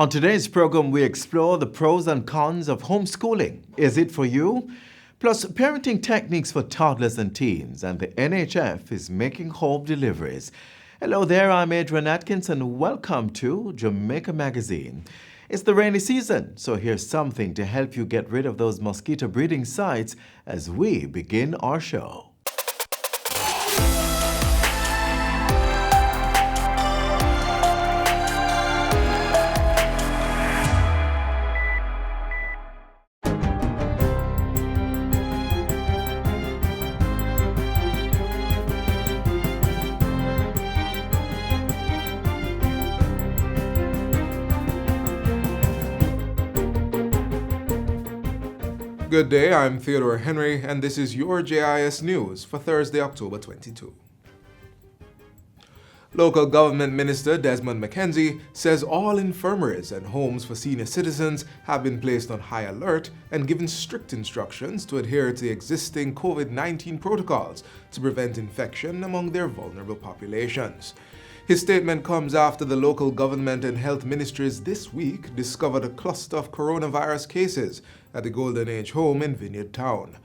On today's program, we explore the pros and cons of homeschooling. Is it for you? Plus, parenting techniques for toddlers and teens, and the NHF is making home deliveries. Hello there, I'm Adrian Atkins, and welcome to Jamaica Magazine. It's the rainy season, so here's something to help you get rid of those mosquito breeding sites as we begin our show. Good day, I'm Theodore Henry, and this is your JIS News for Thursday, October 22. Local Government Minister Desmond McKenzie says all infirmaries and homes for senior citizens have been placed on high alert and given strict instructions to adhere to the existing COVID-19 protocols to prevent infection among their vulnerable populations. His statement comes after the local government and health ministries this week discovered a cluster of coronavirus cases at the Golden Age home in Vineyard Town.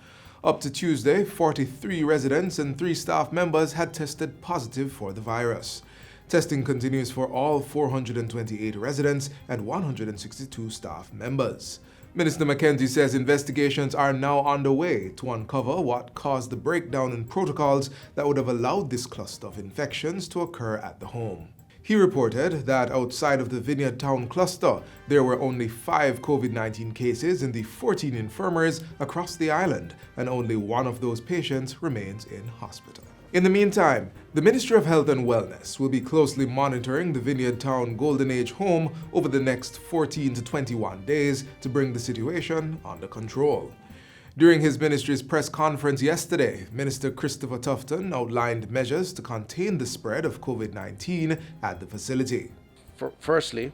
Up to Tuesday, 43 residents and 3 staff members had tested positive for the virus. Testing continues for all 428 residents and 162 staff members. Minister McKenzie says investigations are now underway to uncover what caused the breakdown in protocols that would have allowed this cluster of infections to occur at the home. He reported that outside of the Vineyard Town cluster, there were only 5 COVID-19 cases in the 14 infirmaries across the island, and only one of those patients remains in hospital. In the meantime, the Ministry of Health and Wellness will be closely monitoring the Vineyard Town Golden Age home over the next 14 to 21 days to bring the situation under control. During his ministry's press conference yesterday, Minister Christopher Tufton outlined measures to contain the spread of COVID-19 at the facility. Firstly,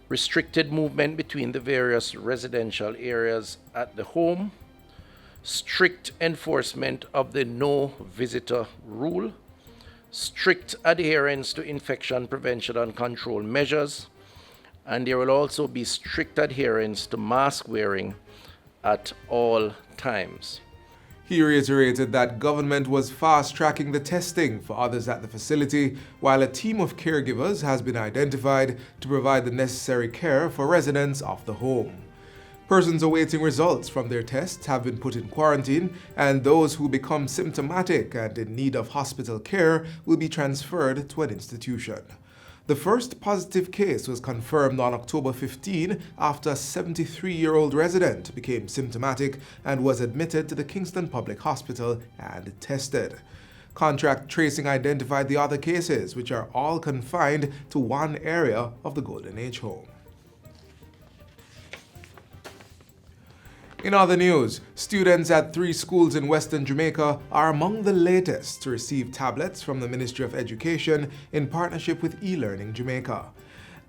restricted movement between the various residential areas at the home, strict enforcement of the no visitor rule, strict adherence to infection prevention and control measures, and there will also be strict adherence to mask wearing at all times. He reiterated that government was fast-tracking the testing for others at the facility, while a team of caregivers has been identified to provide the necessary care for residents of the home. Persons awaiting results from their tests have been put in quarantine, and those who become symptomatic and in need of hospital care will be transferred to an institution. The first positive case was confirmed on October 15 after a 73-year-old resident became symptomatic and was admitted to the Kingston Public Hospital and tested. Contract tracing identified the other cases, which are all confined to one area of the Golden Age home. In other news, students at 3 schools in Western Jamaica are among the latest to receive tablets from the Ministry of Education in partnership with eLearning Jamaica.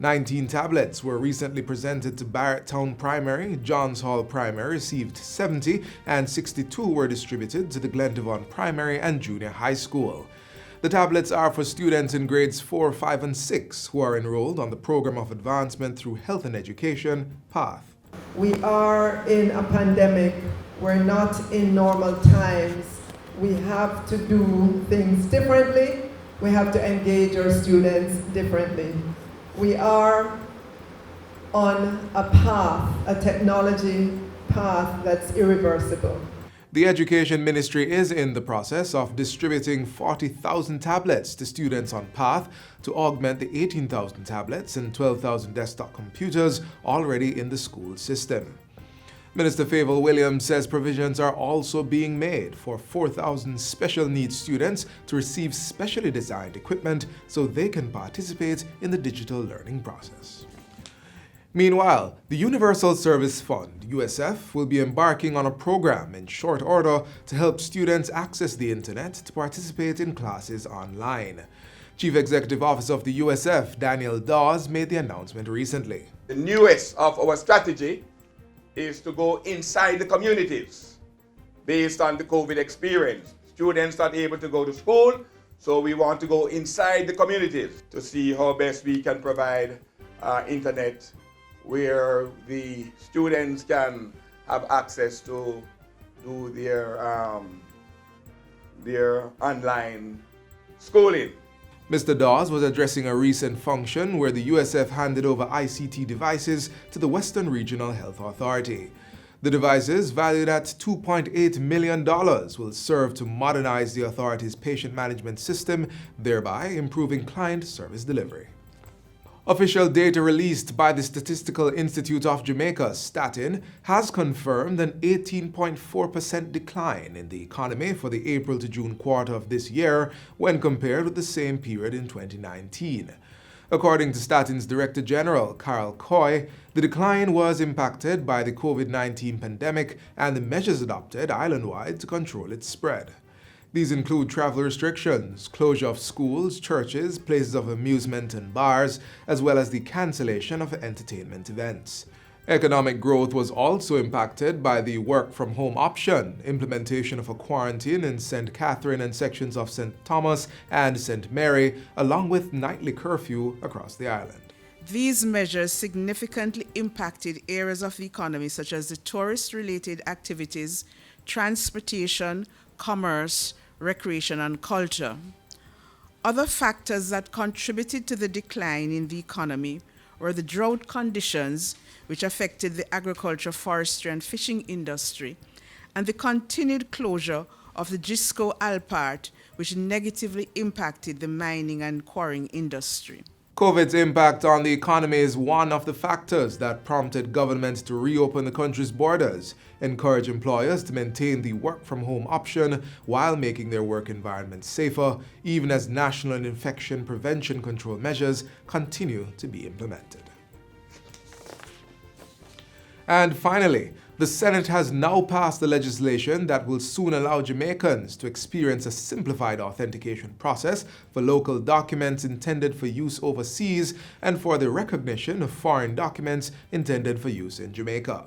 19 tablets were recently presented to Barrett Town Primary, Johns Hall Primary received 70, and 62 were distributed to the Glendavon Primary and Junior High School. The tablets are for students in grades 4, 5, and 6 who are enrolled on the Program of Advancement through Health and Education, PATH. We are in a pandemic. We're not in normal times. We have to do things differently. We have to engage our students differently. We are on a path, a technology path that's irreversible. The Education Ministry is in the process of distributing 40,000 tablets to students on PATH to augment the 18,000 tablets and 12,000 desktop computers already in the school system. Minister Favour Williams says provisions are also being made for 4,000 special needs students to receive specially designed equipment so they can participate in the digital learning process. Meanwhile, the Universal Service Fund, USF, will be embarking on a program in short order to help students access the internet to participate in classes online. Chief Executive Officer of the USF, Daniel Dawes, made the announcement recently. The newest of our strategy is to go inside the communities based on the COVID experience. Students not able to go to school, so we want to go inside the communities to see how best we can provide internet where the students can have access to do their online schooling. Mr. Dawes was addressing a recent function where the USF handed over ICT devices to the Western Regional Health Authority. The devices, valued at $2.8 million, will serve to modernize the authority's patient management system, thereby improving client service delivery. Official data released by the Statistical Institute of Jamaica, Statin, has confirmed an 18.4% decline in the economy for the April to June quarter of this year when compared with the same period in 2019. According to Statin's Director General, Carol Coy, the decline was impacted by the COVID-19 pandemic and the measures adopted island-wide to control its spread. These include travel restrictions, closure of schools, churches, places of amusement and bars, as well as the cancellation of entertainment events. Economic growth was also impacted by the work-from-home option, implementation of a quarantine in St. Catherine and sections of St. Thomas and St. Mary, along with nightly curfew across the island. These measures significantly impacted areas of the economy such as the tourist-related activities, transportation, commerce, recreation and culture. Other factors that contributed to the decline in the economy were the drought conditions, which affected the agriculture, forestry and fishing industry, and the continued closure of the Gisco Alpart, which negatively impacted the mining and quarrying industry. COVID's impact on the economy is one of the factors that prompted governments to reopen the country's borders, encourage employers to maintain the work-from-home option while making their work environment safer, even as national infection prevention control measures continue to be implemented. And finally, the Senate has now passed the legislation that will soon allow Jamaicans to experience a simplified authentication process for local documents intended for use overseas and for the recognition of foreign documents intended for use in Jamaica.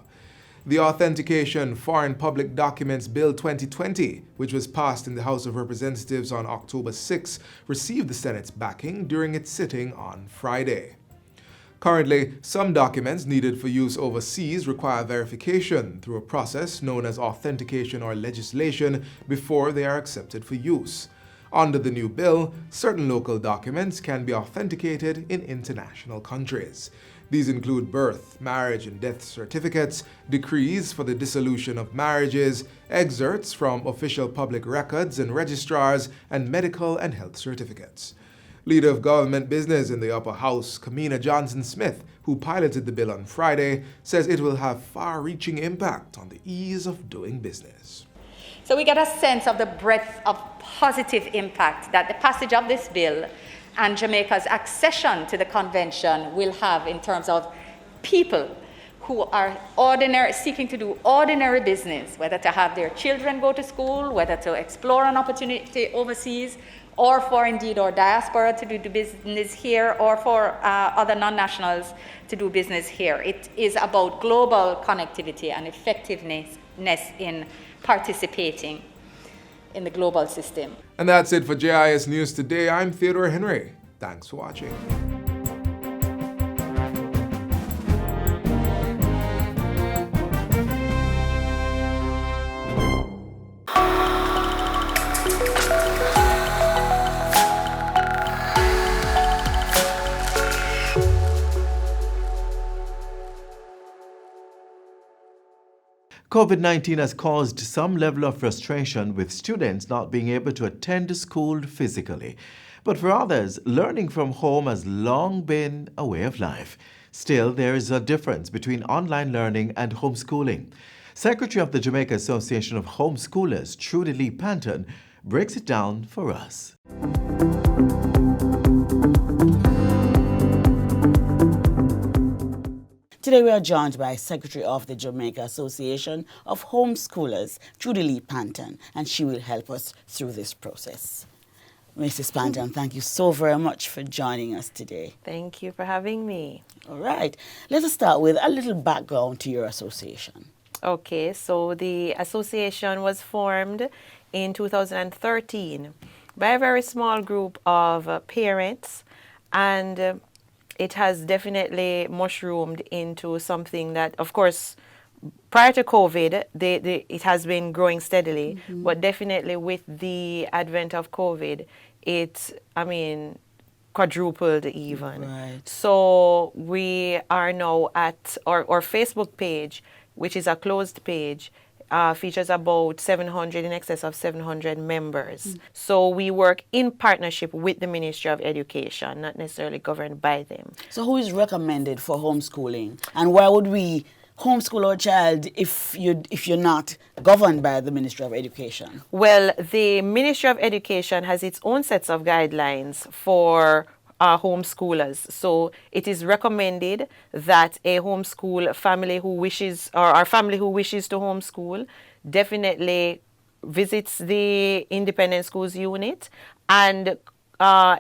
The Authentication Foreign Public Documents Bill 2020, which was passed in the House of Representatives on October 6, received the Senate's backing during its sitting on Friday. Currently, some documents needed for use overseas require verification through a process known as authentication or legislation before they are accepted for use. Under the new bill, certain local documents can be authenticated in international countries. These include birth, marriage, and death certificates, decrees for the dissolution of marriages, excerpts from official public records and registrars, and medical and health certificates. Leader of Government Business in the Upper House, Kamina Johnson-Smith, who piloted the bill on Friday, says it will have far-reaching impact on the ease of doing business. So we get a sense of the breadth of positive impact that the passage of this bill and Jamaica's accession to the convention will have in terms of people who are seeking to do ordinary business, whether to have their children go to school, whether to explore an opportunity overseas, or for indeed our diaspora to do business here, or for other non-nationals to do business here. It is about global connectivity and effectiveness in participating in the global system. And that's it for JIS News Today. I'm Theodore Henry. Thanks for watching. COVID-19 has caused some level of frustration with students not being able to attend school physically. But for others, learning from home has long been a way of life. Still, there is a difference between online learning and homeschooling. Secretary of the Jamaica Association of Homeschoolers, Trudy Lee Panton, breaks it down for us. Today we are joined by Secretary of the Jamaica Association of Homeschoolers, Trudy Lee Panton, and she will help us through this process. Mrs. Panton, thank you so very much for joining us today. Thank you for having me. All right. Let us start with a little background to your association. Okay, so the association was formed in 2013 by a very small group of parents and it has definitely mushroomed into something that, of course, prior to COVID, it has been growing steadily, but definitely with the advent of COVID, quadrupled even. Right. So we are now at our Facebook page, which is a closed page, features about 700, in excess of 700 members. So we work in partnership with the Ministry of Education, not necessarily governed by them. So who is recommended for homeschooling? And why would we homeschool our child if you're not governed by the Ministry of Education? Well, the Ministry of Education has its own sets of guidelines for homeschoolers. So it is recommended that a homeschool family who wishes, or our family who wishes to homeschool, definitely visits the independent schools unit and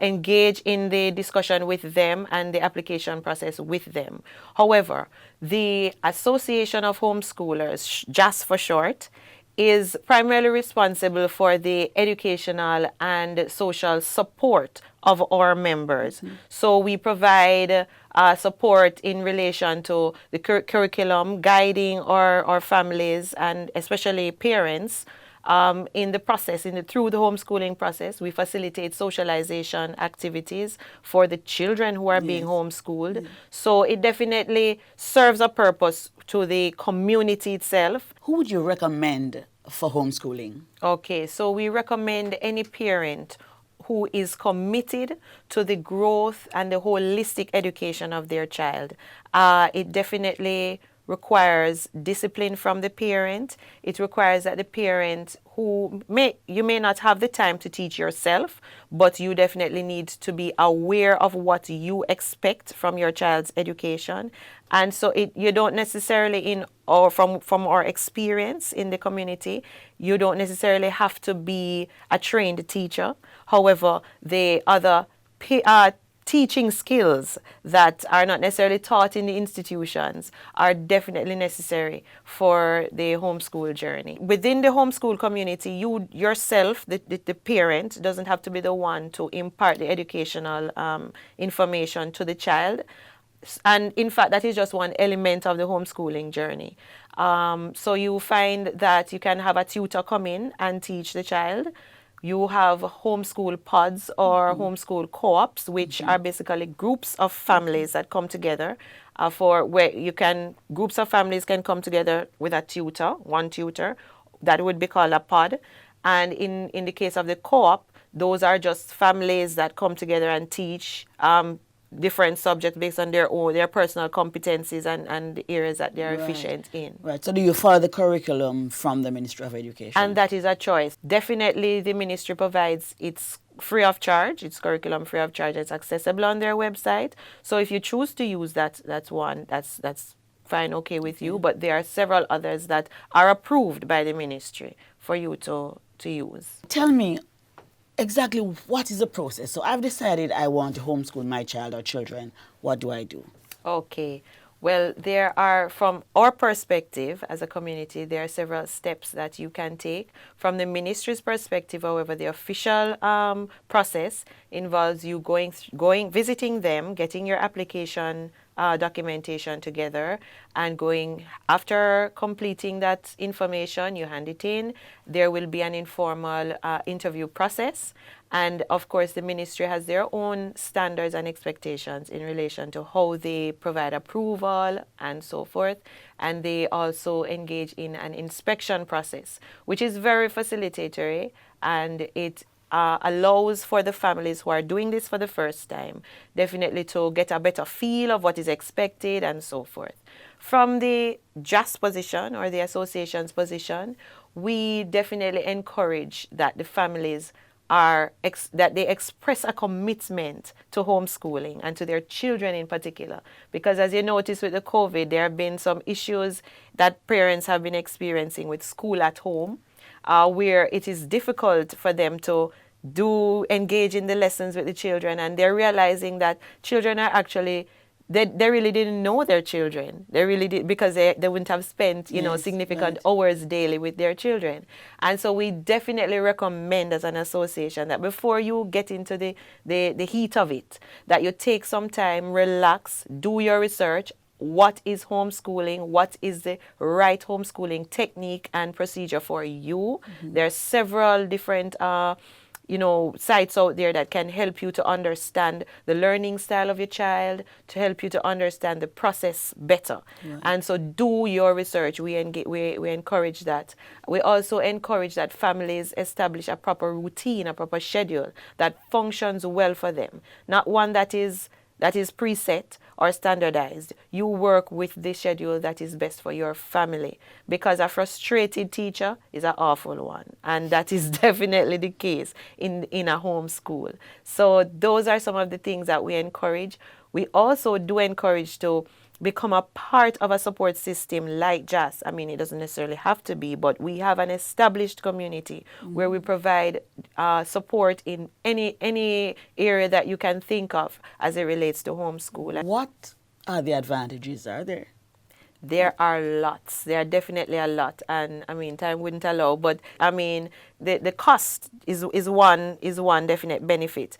engage in the discussion with them and the application process with them. However, the Association of Homeschoolers, JAS for short, is primarily responsible for the educational and social support of our members. So we provide support in relation to the curriculum, guiding our families and especially parents in the process, through the homeschooling process. We facilitate socialization activities for the children who are being homeschooled. So it definitely serves a purpose to the community itself. Who would you recommend for homeschooling? Okay, so we recommend any parent who is committed to the growth and the holistic education of their child. It definitely requires discipline from the parent. It requires that the parent you may not have the time to teach yourself, but you definitely need to be aware of what you expect from your child's education. And so you don't necessarily, from our experience in the community, you don't necessarily have to be a trained teacher. However, the other teaching skills that are not necessarily taught in the institutions are definitely necessary for the homeschool journey. Within the homeschool community, you yourself, the parent, doesn't have to be the one to impart the educational information to the child. And in fact, that is just one element of the homeschooling journey. So you find that you can have a tutor come in and teach the child. You have homeschool pods or homeschool co-ops, which are basically groups of families that come together groups of families can come together with a tutor, one tutor. That would be called a pod. And in the case of the co-op, those are just families that come together and teach different subjects based on their personal competencies and the areas that they're efficient in. Right. So do you follow the curriculum from the Ministry of Education? And that is a choice. Definitely the ministry provides its free of charge, its curriculum free of charge. It's accessible on their website. So if you choose to use that's fine, okay with you. But there are several others that are approved by the ministry for you to use. Tell me, exactly what is the process? So I've decided I want to homeschool my child or children. What do I do? Okay. Well, there are, from our perspective as a community, there are several steps that you can take. From the ministry's perspective, however, the official process involves you visiting them, getting your application documentation together, and after completing that information, you hand it in. There will be an informal interview process. And of course, the ministry has their own standards and expectations in relation to how they provide approval and so forth. And they also engage in an inspection process, which is very facilitatory, and it allows for the families who are doing this for the first time definitely to get a better feel of what is expected and so forth. From the JAS position or the association's position, we definitely encourage that the families that they express a commitment to homeschooling and to their children in particular. Because as you notice with the COVID, there have been some issues that parents have been experiencing with school at home, where it is difficult for them to engage in the lessons with the children, and they're realizing that children are actually they really didn't know their children. They really did, because they wouldn't have spent, Yes, significant right. hours daily with their children. And so we definitely recommend as an association that before you get into the heat of it, that you take some time, relax, do your research. What is homeschooling? What is the right homeschooling technique and procedure for you? There are several different sites out there that can help you to understand the learning style of your child, to help you to understand the process better. And so do your research. We encourage that. We also encourage that families establish a proper routine, a proper schedule that functions well for them, not one that is preset or standardized. You work with the schedule that is best for your family, because a frustrated teacher is an awful one, and that is definitely the case in a home school. So those are some of the things that we encourage. We also do encourage to become a part of a support system like JAS. I mean, it doesn't necessarily have to be, but we have an established community where we provide support in any area that you can think of as it relates to homeschool. What are the advantages, are there? There are lots. There are definitely a lot, and I mean, time wouldn't allow. But I mean, the cost is one definite benefit.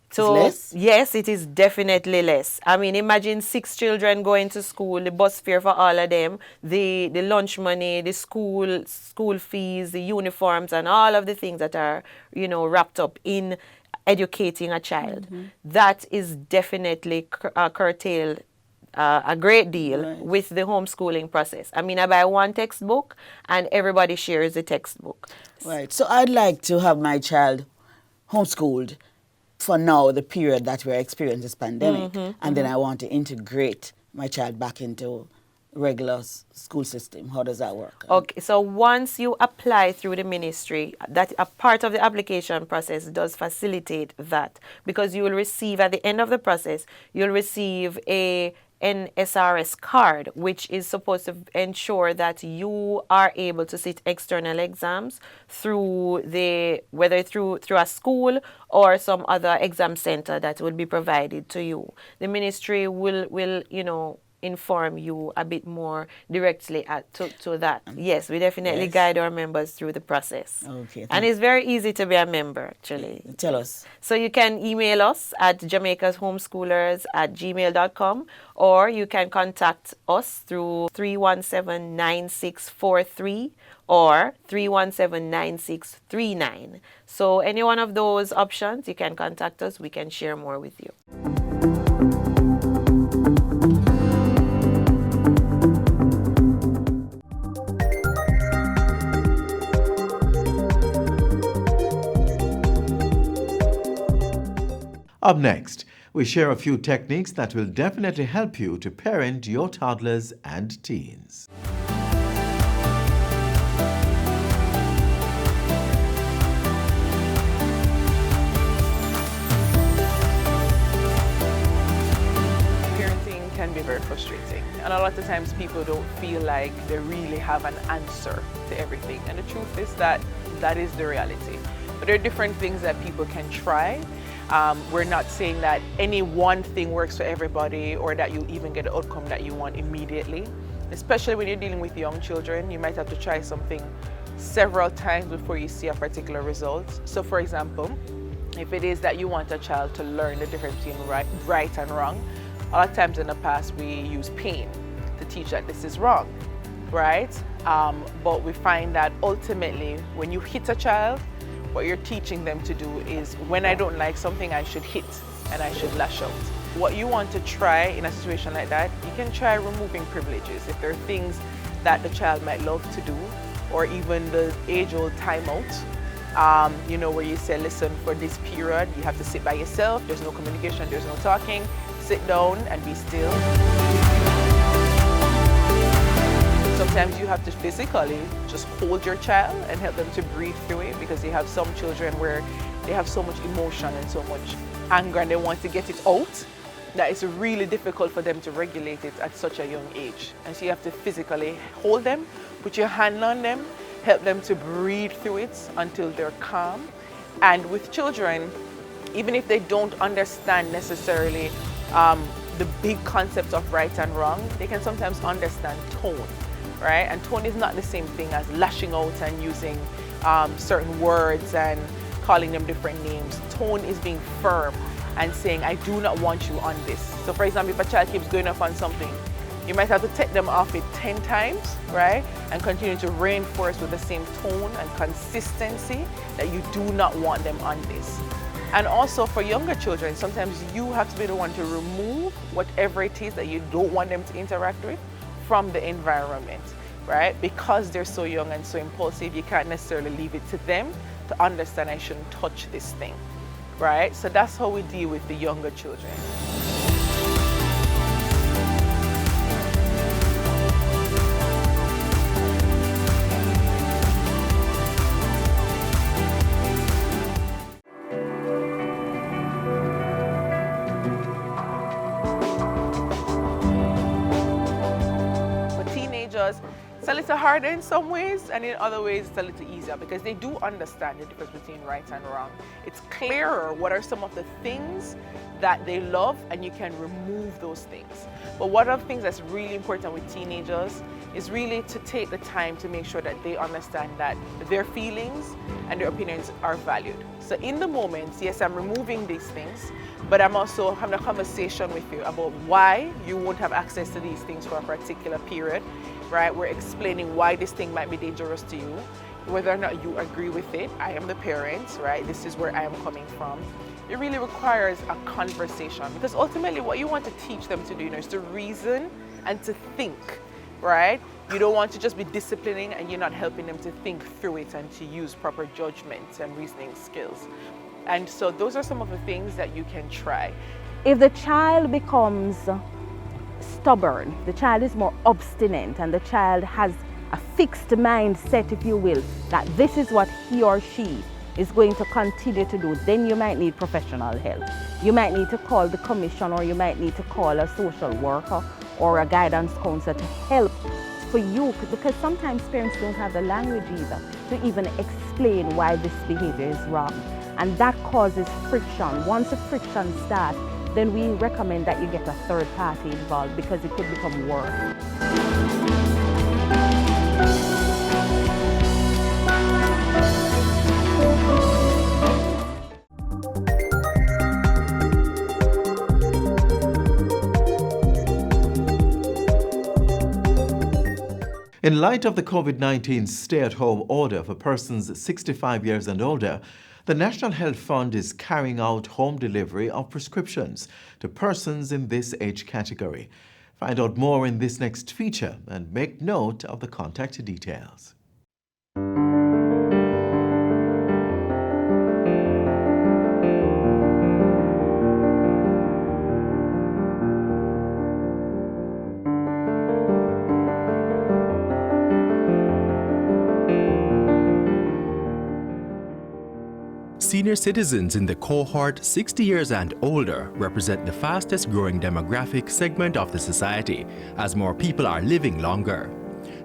So less? yes, it is definitely less. I mean, imagine 6 children going to school, the bus fare for all of them, the lunch money, the school fees, the uniforms, and all of the things that are wrapped up in educating a child. That is definitely curtailed a great deal with the homeschooling process. I mean, I buy one textbook and everybody shares the textbook. Right. So I'd like to have my child homeschooled for now, the period that we're experiencing this pandemic, and then I want to integrate my child back into regular school system. How does that work? Okay, so once you apply through the ministry, that a part of the application process does facilitate that, because you will receive at the end of the process, you'll receive an SRS card, which is supposed to ensure that you are able to sit external exams through whether through a school or some other exam center that will be provided to you. The ministry will inform you a bit more directly to that. Yes, we definitely guide our members through the process. Okay. And it's very easy to be a member, actually. Tell us. So you can email us at jamaicashomeschoolers@gmail.com, or you can contact us through 317-9643 or 317-9639. So any one of those options, you can contact us. We can share more with you. Up next, we share a few techniques that will definitely help you to parent your toddlers and teens. Parenting can be very frustrating, and a lot of times people don't feel like they really have an answer to everything, and the truth is that is the reality. But there are different things that people can try. We're not saying that any one thing works for everybody or that you'll even get the outcome that you want immediately. Especially when you're dealing with young children, you might have to try something several times before you see a particular result. So for example, if it is that you want a child to learn the difference between right and wrong, a lot of times in the past we use pain to teach that this is wrong, right? But we find that ultimately when you hit a child, what you're teaching them to do is, when I don't like something, I should hit and I should lash out. What you want to try in a situation like that, you can try removing privileges. If there are things that the child might love to do, or even the age-old timeout, where you say, listen, for this period, you have to sit by yourself, there's no communication, there's no talking, sit down and be still. Sometimes you have to physically just hold your child and help them to breathe through it, because you have some children where they have so much emotion and so much anger and they want to get it out, that it's really difficult for them to regulate it at such a young age. And so you have to physically hold them, put your hand on them, help them to breathe through it until they're calm. And with children, even if they don't understand necessarily the big concepts of right and wrong, they can sometimes understand tone, right? And tone is not the same thing as lashing out and using certain words and calling them different names. Tone is being firm and saying, I do not want you on this. So for example, if a child keeps going off on something, you might have to take them off it 10 times, right? And continue to reinforce with the same tone and consistency that you do not want them on this. And also for younger children, sometimes you have to be the one to remove whatever it is that you don't want them to interact with from the environment, right? Because they're so young and so impulsive, you can't necessarily leave it to them to understand I shouldn't touch this thing, right? So that's how we deal with the younger children. It's a little harder in some ways, and in other ways it's a little easier because they do understand the difference between right and wrong. It's clearer what are some of the things that they love, and you can remove those things. But one of the things that's really important with teenagers is really to take the time to make sure that they understand that their feelings and their opinions are valued. So in the moment, yes, I'm removing these things, but I'm also having a conversation with you about why you won't have access to these things for a particular period, right? We're explaining why this thing might be dangerous to you, whether or not you agree with it. I am the parent, right? This is where I am coming from. It really requires a conversation because ultimately what you want to teach them to do, is to reason and to think, right? You don't want to just be disciplining and you're not helping them to think through it and to use proper judgment and reasoning skills. And so those are some of the things that you can try. If the child becomes stubborn, the child is more obstinate, and the child has a fixed mindset, if you will, that this is what he or she is going to continue to do, then you might need professional help. You might need to call the commission, or you might need to call a social worker or a guidance counselor to help for you, because sometimes parents don't have the language either to even explain why this behavior is wrong. And that causes friction. Once the friction starts, then we recommend that you get a third party involved because it could become worse. In light of the COVID-19 stay-at-home order for persons 65 years and older, the National Health Fund is carrying out home delivery of prescriptions to persons in this age category. Find out more in this next feature and make note of the contact details. Senior citizens in the cohort 60 years and older represent the fastest growing demographic segment of the society as more people are living longer.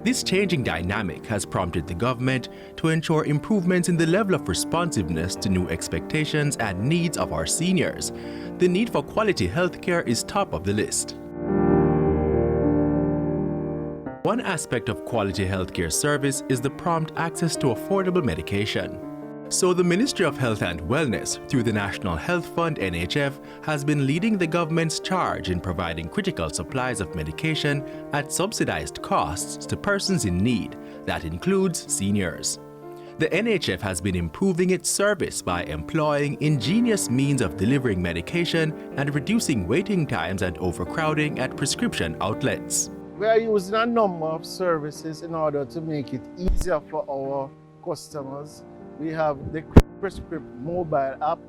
This changing dynamic has prompted the government to ensure improvements in the level of responsiveness to new expectations and needs of our seniors. The need for quality healthcare is top of the list. One aspect of quality healthcare service is the prompt access to affordable medication. So the Ministry of Health and Wellness, through the National Health Fund (NHF), has been leading the government's charge in providing critical supplies of medication at subsidized costs to persons in need. That includes seniors. The NHF has been improving its service by employing ingenious means of delivering medication and reducing waiting times and overcrowding at prescription outlets. We are using a number of services in order to make it easier for our customers. We have the Prescript mobile app.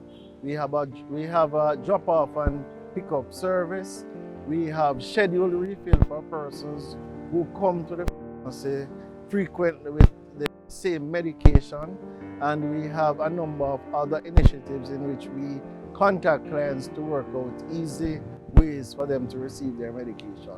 We have a drop-off and pick-up service. We have scheduled refill for persons who come to the pharmacy frequently with the same medication. And we have a number of other initiatives in which we contact clients to work out easy ways for them to receive their medication.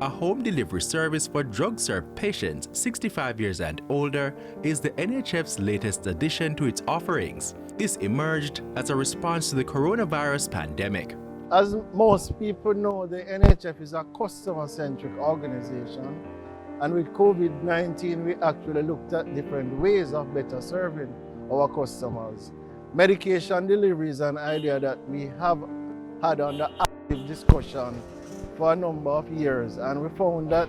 a home delivery service for drug-served patients 65 years and older, is the NHF's latest addition to its offerings. This emerged as a response to the coronavirus pandemic. As most people know, the NHF is a customer-centric organization, and with COVID-19 we actually looked at different ways of better serving our customers. Medication delivery is an idea that we have had under active discussion for a number of years, and we found that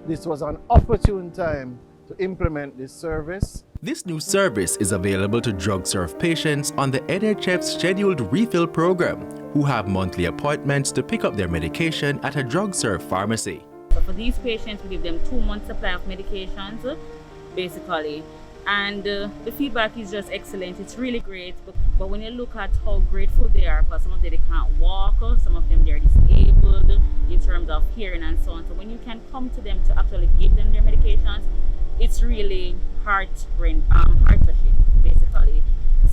this was an opportune time to implement this service. This new service is available to drug-served patients on the NHF's scheduled refill program who have monthly appointments to pick up their medication at a drug-served pharmacy. So for these patients, we give them 2 months supply of medications, basically. And the feedback is just excellent. It's really great. But when you look at how grateful they are, because some of them they can't walk, some of them they're disabled in terms of hearing and so on. So when you can come to them to actually give them their medications, it's really heart-touching, basically.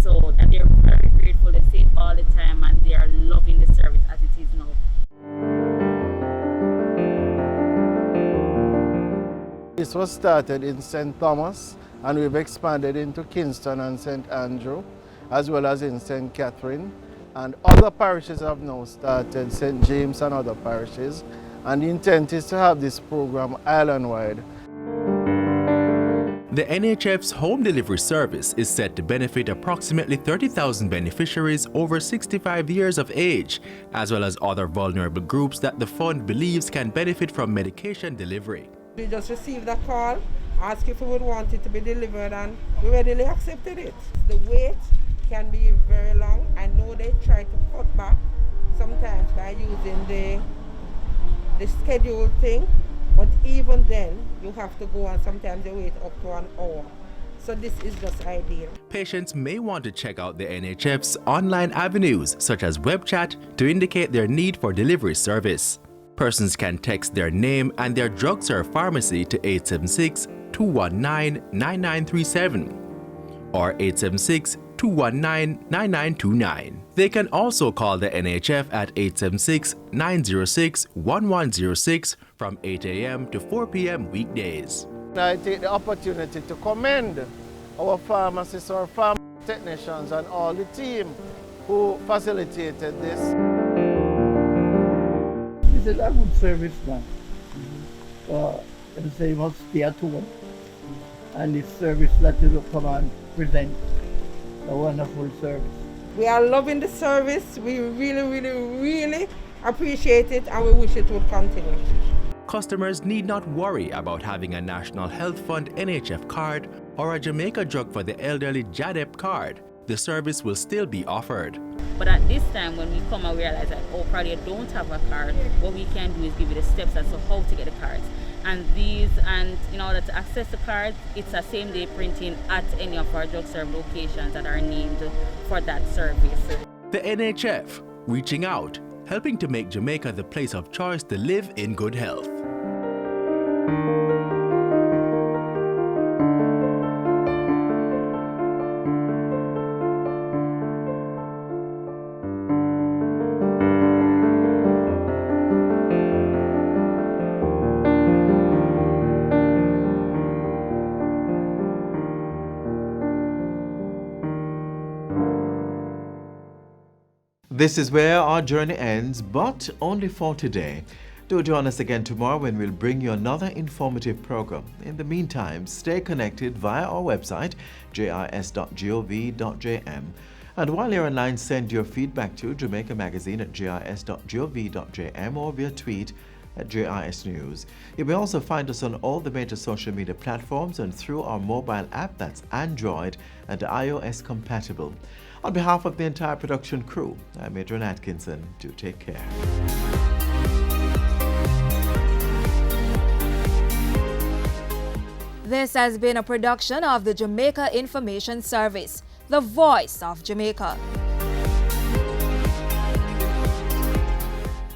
So and they're very grateful. They say it all the time, and they are loving the service as it is now. This was started in St. Thomas, and we've expanded into Kingston and St. Andrew, as well as in St. Catherine. And other parishes have now started, St. James and other parishes. And the intent is to have this program island-wide. The NHF's home delivery service is set to benefit approximately 30,000 beneficiaries over 65 years of age, as well as other vulnerable groups that the fund believes can benefit from medication delivery. We just received a call, asked if we would want it to be delivered, and we readily accepted it. The wait can be very long. I know they try to cut back sometimes by using the scheduled thing, but even then you have to go, and sometimes they wait up to an hour. So this is just ideal. Patients may want to check out the NHF's online avenues such as web chat to indicate their need for delivery service. Persons can text their name and their drug-served pharmacy to 876-219-9937 or 876-219-9929. They can also call the NHF at 876-906-1106 from 8 a.m. to 4 p.m. weekdays. I take the opportunity to commend our pharmacists, our pharmacy technicians, and all the team who facilitated this. This is a good service now. They say must stay at home. And this service that you come and present, a wonderful service. We are loving the service. We really appreciate it, and we wish it would continue. Customers need not worry about having a National Health Fund NHF card or a Jamaica Drug for the Elderly JADEP card. The service will still be offered. But at this time, when we come and realize that, oh, probably you don't have a card, what we can do is give you the steps as to how to get the cards. And in order to access the cards, it's a same-day printing at any of our drug-served locations that are named for that service. The NHF, reaching out, helping to make Jamaica the place of choice to live in good health. This is where our journey ends, but only for today. Do join us again tomorrow when we'll bring you another informative program. In the meantime, stay connected via our website, jis.gov.jm. And while you're online, send your feedback to Jamaica Magazine at jis.gov.jm or via tweet at JIS News. You may also find us on all the major social media platforms and through our mobile app that's Android and iOS compatible. On behalf of the entire production crew, I'm Adrian Atkinson. Do take care. This has been a production of the Jamaica Information Service, the voice of Jamaica.